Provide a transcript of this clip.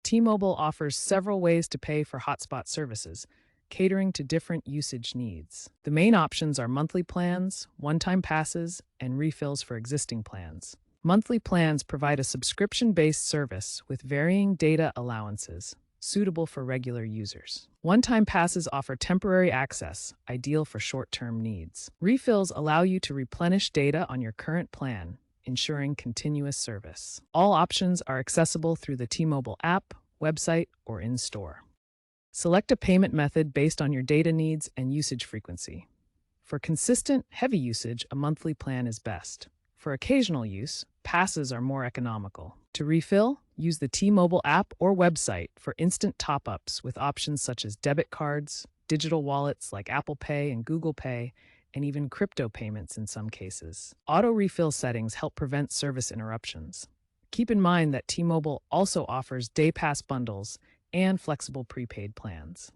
T-Mobile offers several ways to pay for hotspot services, catering to different usage needs. The main options are monthly plans, one-time passes, and refills for existing plans. Monthly plans provide a subscription-based service with varying data allowances, suitable for regular users. One-time passes offer temporary access, ideal for short-term needs. Refills allow you to replenish data on your current plan, ensuring continuous service. All options are accessible through the T-Mobile app, website, or in-store. Select a payment method based on your data needs and usage frequency. For consistent, heavy usage, a monthly plan is best. For occasional use, passes are more economical. To refill, use the T-Mobile app or website for instant top-ups with options such as debit cards, digital wallets like Apple Pay and Google Pay, and even crypto payments in some cases. Auto refill settings help prevent service interruptions. Keep in mind that T-Mobile also offers day pass bundles and flexible prepaid plans.